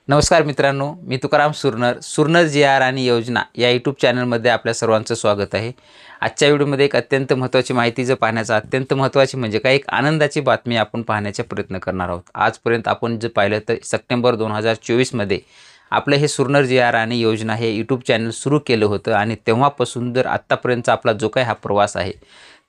नमस्कार मित्रांनो, मी तुकाराम सुरनर जी आर आणि योजना या यूट्यूब चॅनलमध्ये आपल्या सर्वांचं स्वागत आहे। आजच्या व्हिडिओमध्ये एक अत्यंत महत्त्वाची माहिती पाहण्याचा अत्यंत महत्त्वाची म्हणजे काय एक आनंदाची बातमी आपण पाहण्याचा प्रयत्न करणार आहोत। आजपर्यंत आपण जे पाहिलं तर सप्टेंबर 2024 मध्ये आपलं हे सुरनर जी आर आणि योजना हे यूट्यूब चॅनल सुरू केलं होतं आणि तेव्हापासून जर आत्तापर्यंतचा आपला जो काही हा प्रवास आहे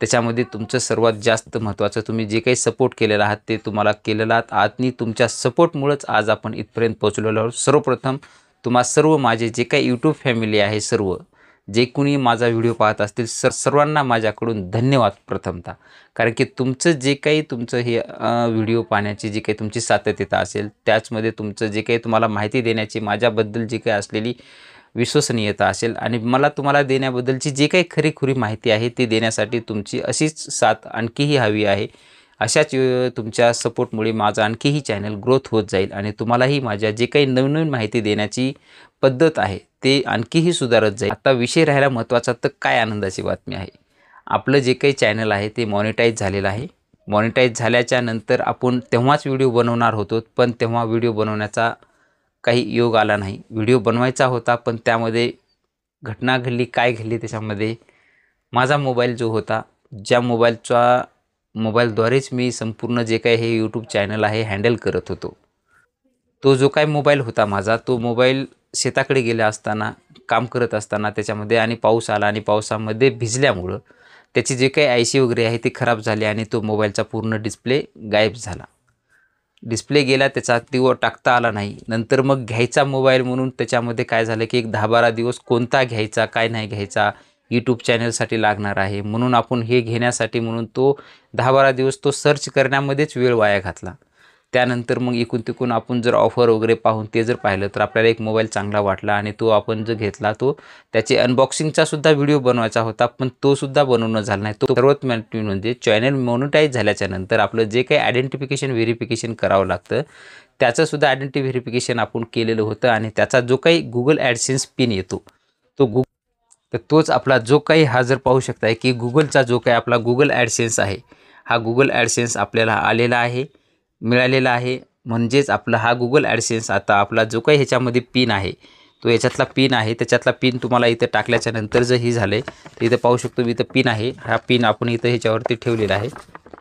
त्याच्यामध्ये तुमचं सर्वात जास्त महत्त्वाचं तुम्ही जे काही सपोर्ट केलेला आहात ते तुम्हाला केलेला आहात। आणि तुमच्या सपोर्टमुळेच आज आपण इथपर्यंत पोहोचलेलो आहोत। सर्वप्रथम तुम्हा सर्व माझे जे काही यूट्यूब फॅमिली आहे, सर्व जे कोणी माझा व्हिडिओ पाहत असतील सर्वांना माझ्याकडून धन्यवाद प्रथमतः। कारण की तुमचं जे काही तुमचं हे व्हिडिओ पाहण्याची जी काही तुमची सातत्यता असेल, त्याचमध्ये तुमचं जे काही तुम्हाला माहिती देण्याची माझ्याबद्दल जी काही असलेली विश्वसनीयता असेल आणि मला तुम्हाला देण्याबद्दलची जी काही खरी-खुरी माहिती आहे ती देण्यासाठी तुमची अशीच साथ आणखीही हवी आहे। अशाच तुमच्या सपोर्टमुळे माझा आणखीही चॅनल ग्रोथ होत जाईल आणि तुम्हालाही माझ्या जे काही नवीन माहिती देण्याची पद्धत आहे ते आणखीही सुधारत जाईल। आता विषय राहिला महत्त्वाचा, तर काय आनंदाची बातमी आहे, आपलं जे काही चॅनल आहे ते मॉनिटाईज झालेलं आहे। मॉनिटाईज झाल्याच्या नंतर आपण तेव्हाच व्हिडिओ बनवणार होतो, पण तेव्हा व्हिडिओ बनवण्याचा काही योग आला नाही। व्हिडिओ बनवायचा होता पण त्यामध्ये घटना घडली, काय घडली त्याच्यामध्ये माझा मोबाईल जो होता, ज्या मोबाईलद्वारेच मी संपूर्ण जे काही हे यूट्यूब चॅनल आहे हँडल करत होतो, तो जो काही मोबाईल होता माझा, तो मोबाईल शेताकडे गेला असताना काम करत असताना त्याच्यामध्ये आणि पाऊस आला आणि पावसामध्ये भिजल्यामुळं त्याची जे काही आयसी वगैरे आहे ती खराब झाली आणि तो मोबाईलचा पूर्ण डिस्प्ले गायब झाला। डिस्प्ले गेला, त्याचा तो टाकता आला नाही। नंतर मग घ्यायचा मोबाईल म्हणून त्याच्यामध्ये काय झालं की एक 10-12 दिवस कोणता घ्यायचा काय नाही घ्यायचा यूट्यूब चॅनलसाठी लागणार आहे म्हणून आपण हे घेण्यासाठी म्हणून तो 10-12 दिवस तो सर्च करण्यामध्येच वेळ वाया घातला। त्यानंतर मग इकून तिकून आपण जर ऑफर वगैरे पाहून ते जर पाहिलं तर आपल्याला एक मोबाईल चांगला वाटला आणि तो आपण जो घेतला तो त्याचे अनबॉक्सिंगचा सुद्धा व्हिडिओ बनवायचा होता, पण तो सुद्धा बनवणं झाला नाही। तो सर्वात महत्त्वाचं म्हणजे चॅनल मॉनिटाईज झाल्याच्या नंतर आपलं जे काही आयडेंटिफिकेशन व्हेरिफिकेशन करावं लागतं त्याचं सुद्धा आयडेंटिटी व्हेरिफिकेशन आपण केलेलं होतं आणि त्याचा जो काही गुगल ॲडसेन्स पिन येतो तो तर तोच आपला जो काही हा जर पाहू शकताय की गुगलचा जो काही आपला गुगल ॲडसेन्स आहे, हा गुगल ॲडसेन्स आपल्याला आलेला आहे, मिळालेला आहे। म्हणजेच आपला हा गुगल ॲडसेन्स आता आपला जो काही ह्याच्यामध्ये पिन आहे तो याच्यातला पिन आहे, त्याच्यातला पिन तुम्हाला इथं टाकल्याच्या नंतर जर ही झाले तर इथं पाहू शकतो मी इथं पिन आहे, हा पिन आपण इथं ह्याच्यावरती ठेवलेला आहे।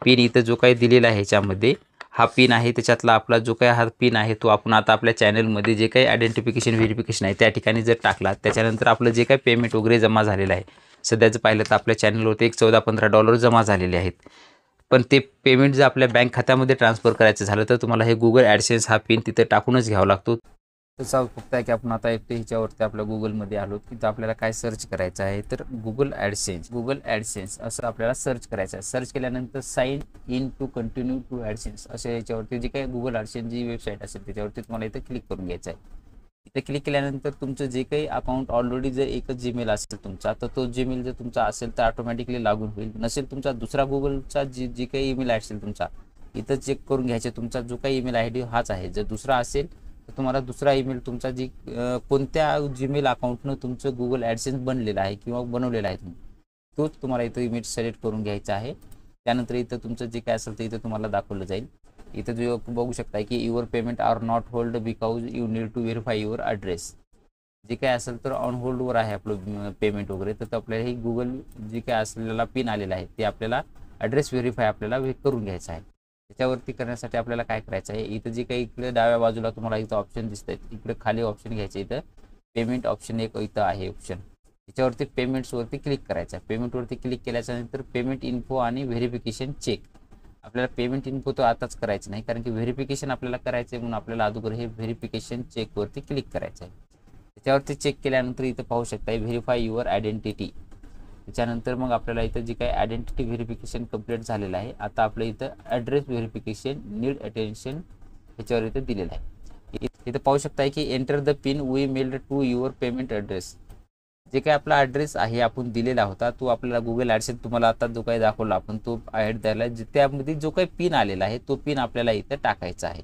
पिन इथं जो काही दिलेला आहे ह्याच्यामध्ये हा पिन आहे, त्याच्यातला आपला जो काही हा पिन आहे तो आपण आता आपल्या चॅनलमध्ये जे काही आयडेंटिफिकेशन व्हेरिफिकेशन आहे त्या ठिकाणी जर टाकला त्याच्यानंतर आपलं जे काही पेमेंट वगैरे जमा झालेलं आहे, सध्याचं पाहिलं तर आपल्या चॅनलवरती एक $14-15 जमा झालेले आहेत। पण ते पेमेंट जर आपल्या बँक खात्यामध्ये ट्रान्सफर करायचं झालं तर तुम्हाला हे गुगल ॲडसेन्स हा पिन तिथे टाकूनच घ्यावा लागतो। त्याचा फक्त आहे की आपण आता ह्याच्यावरती आपल्या गुगलमध्ये आलो की आपल्याला काय सर्च करायचं आहे, तर गुगल ॲडसेन्स असं आपल्याला सर्च करायचं आहे। सर्च केल्यानंतर sign in to continue to AdSense असे याच्यावरती जे काही गुगल ॲडसेन्स जी वेबसाईट असेल त्याच्यावरती तुम्हाला इथं क्लिक करून घ्यायचं आहे। इथे क्लिक केल्यानंतर तुमचं जे काही अकाउंट ऑलरेडी जर एकच जीमेल असेल तुमचा तर तो जीमेल जर तुमचा असेल तर ऑटोमॅटिकली लागून होईल, नसेल तुमचा दुसरा गुगलचा जी काही ईमेल असेल तुमचा इथं चेक करून घ्यायचे तुमचा जो काही ईमेल आय डी हाच आहे। जर दुसरा असेल तर तुम्हाला दुसरा ईमेल तुमचा जी कोणत्या जीमेल अकाउंटनं तुमचं गुगल ॲडसेन्स बनलेला आहे किंवा बनवलेला आहे तुम्ही तोच तुम्हाला इथं ईमेल सिलेक्ट करून घ्यायचा आहे। त्यानंतर इथं तुमचं जे काय असेल ते इथं तुम्हाला दाखवलं जाईल। इथं जो बघू शकता की your payment are not hold because you need to verify your address, जे काय असेल तर ऑन होल्डवर आहे आपलं पेमेंट वगैरे, तर आपल्याला हे गुगल जे काय असलेला पिन आलेला आहे ते आपल्याला ॲड्रेस व्हेरीफाय आपल्याला करून घ्यायचं आहे। त्याच्यावरती करण्यासाठी आपल्याला काय करायचं आहे, इथं जे काही इकडे डाव्या बाजूला तुम्हाला इथं ऑप्शन दिसत आहेत, इकडे खाली ऑप्शन घ्यायचे, इथं पेमेंट ऑप्शन एक इथं आहे ऑप्शन, त्याच्यावरती पेमेंट्सवरती क्लिक करायचं आहे। पेमेंटवरती क्लिक केल्याच्यानंतर पेमेंट इन्फो आणि व्हेरिफिकेशन चेक, आपल्याला पेमेंट इन्फो तो आताच करायचं नाही कारण की व्हेरिफिकेशन आपल्याला करायचं आहे म्हणून आपल्याला अगोदर हे व्हेरिफिकेशन चेकवरती क्लिक करायचं आहे। त्याच्यावरती चेक केल्यानंतर इथं पाहू शकता व्हेरीफाय युअर आयडेंटिटी, त्याच्यानंतर मग आपल्याला इथं जे काही आयडेंटिटी व्हेरिफिकेशन कंप्लीट झालेलं आहे, आता आपलं इथं ॲड्रेस व्हेरिफिकेशन नीड अटेन्शन ह्याच्यावर इथं दिलेलं आहे। इथं पाहू शकता की enter the PIN we mailed to your payment address, जे काही आपला ॲड्रेस आहे आपण दिलेला होता तो आपल्याला गुगल ॲडसेन्स तुम्हाला आता जो काही दाखवला आपण तो ॲड द्यायला त्यामध्ये जो काही पिन आलेला आहे तो पिन आपल्याला इथं टाकायचा आहे।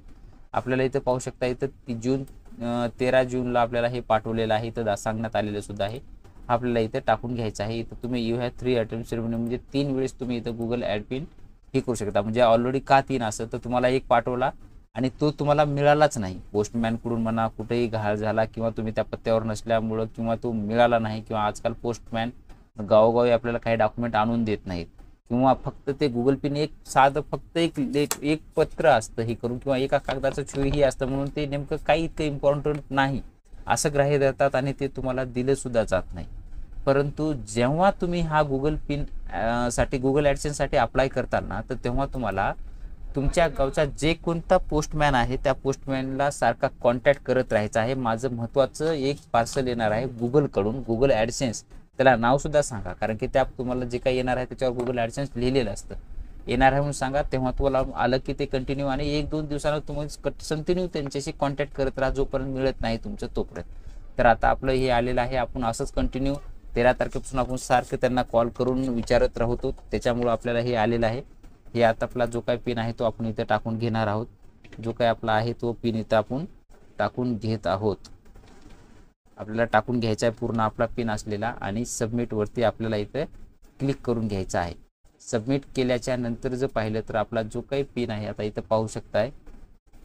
आपल्याला इथं पाहू शकता इथं 13 जूनला आपल्याला हे पाठवलेलं आहे, इथं सांगण्यात आलेलं सुद्धा आहे, आपल्याला इथं टाकून घ्यायचं आहे। इथं तुम्ही यू हॅव 3 अटेम्प्ट सेरेमनी म्हणजे 3 वेळेस तुम्ही इथं गुगल ॲड पिन हे करू शकता। म्हणजे ऑलरेडी का 3 असं तर तुम्हाला एक पाठवला आणि तो तुम्हाला मिळालाच नाही, पोस्टमॅनकडून म्हणा कुठेही घाळ झाला किंवा तुम्ही त्या पत्त्यावर नसल्यामुळं किंवा तो मिळाला नाही, किंवा आजकाल पोस्टमॅन गावोगावी आपल्याला काही डॉक्युमेंट आणून देत नाहीत, किंवा फक्त ते गुगल पेने एक साधं फक्त एक पत्र असतं हे करून, किंवा एका कागदाचं छुईही असतं, म्हणून ते नेमकं काही इतकं इम्पॉर्टंट नाही असं ग्राह्य धरतात आणि ते तुम्हाला दिलंसुद्धा जात नाही. परंतु जेव्हा तुम्ही हा गुगल पिन साठी गुगल ॲडसेन्ससाठी अप्लाय करताना, तर तेव्हा तुम्हाला तुमच्या गावचा जे कोणता पोस्टमॅन आहे त्या पोस्टमॅनला सारखा कॉन्टॅक्ट करत राहायचं आहे. माझं महत्त्वाचं एक पार्सल येणार आहे गुगलकडून, गुगल ॲडसेन्स, त्याला नावसुद्धा सांगा, कारण की त्या तुम्हाला जे काही येणार आहे त्याच्यावर गुगल ॲडसेन्स लिहिलेलं असतं. येणार आहे म्हणून सांगा, तेव्हा तुम्हाला आलं की ते कंटिन्यू, आणि 1-2 दिवसानं तुम्ही कंटिन्यू त्यांच्याशी कॉन्टॅक्ट करत राहा जोपर्यंत मिळत नाही तुमचं तोपर्यंत. तर आता आपलं हे आलेलं आहे, आपण असंच कंटिन्यू 13 तारखेपासून आपण सारखं त्यांना कॉल करून विचारत राहतो, त्याच्यामुळं आपल्याला हे आलेलं आहे. हे आता आपला जो काही पिन आहे तो आपण इथं टाकून घेणार आहोत. जो काही आपला आहे तो पिन इथं आपण टाकून घेत आहोत. आपल्याला टाकून घ्यायचा आहे पूर्ण आपला पिन असलेला, आणि सबमिटवरती आपल्याला इथं क्लिक करून घ्यायचं आहे. सबमिट केल्याच्या नंतर जर पाहिलं तर आपला जो काही पिन आहे, आता इथं पाहू शकताय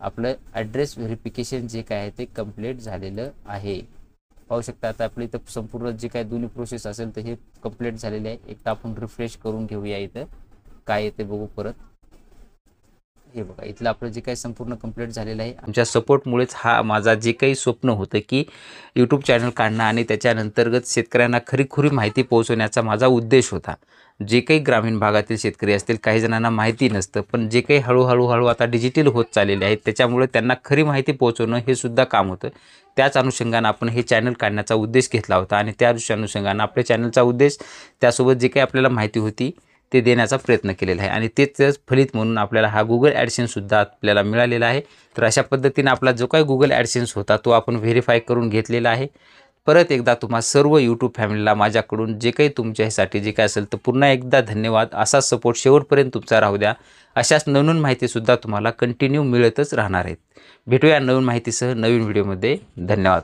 आपलं ॲड्रेस व्हेरिफिकेशन जे काय आहे ते कंप्लीट झालेलं आहे. पाहू शकता आता आपलं इथं संपूर्ण जे काही दोन्ही प्रोसेस असेल तर हे कंप्लीट झालेले आहे. एकदा आपण रिफ्रेश करून घेऊया, इथं काय येते बघू परत. हे बघा, इथलं आपलं जे काही संपूर्ण कंप्लीट झालेलं आहे. आमच्या सपोर्टमुळेच हा माझा जे काही स्वप्न होतं की यूट्यूब चॅनल काढणं आणि त्याच्यानंतर्गत शेतकऱ्यांना खरीखुरी माहिती पोहोचवण्याचा माझा उद्देश होता. जे काही ग्रामीण भागातील शेतकरी असतील, काही जणांना माहिती नसतं, पण जे काही हळूहळू आता डिजिटल होत चाललेले आहेत, त्याच्यामुळे त्यांना खरी माहिती पोहोचवणं हे सुद्धा काम होतं. त्याच अनुषंगानं आपण हे चॅनल काढण्याचा उद्देश घेतला होता, आणि त्याच अनुषंगानं आपल्या चॅनलचा उद्देश त्यासोबत जे काही आपल्याला माहिती होती ते देण्याचा प्रयत्न केलेला आहे, आणि तेच फलित म्हणून आपल्याला हा गुगल ॲडसेन्ससुद्धा आपल्याला मिळालेला आहे. तर अशा पद्धतीने आपला जो काही गुगल ॲडसेन्स होता तो आपण व्हेरीफाय करून घेतलेला आहे. परत एकदा तुम्हा सर्व यूट्यूब फॅमिलीला माझ्याकडून जे काही तुमच्यासाठी जे काय असेल तर पुन्हा एकदा धन्यवाद. असा सपोर्ट शेवटपर्यंत तुमचा राहू द्या. अशाच नवीन माहितीसुद्धा तुम्हाला कंटिन्यू मिळतच राहणार आहेत. भेटूया नवीन माहितीसह नवीन व्हिडिओमध्ये. धन्यवाद.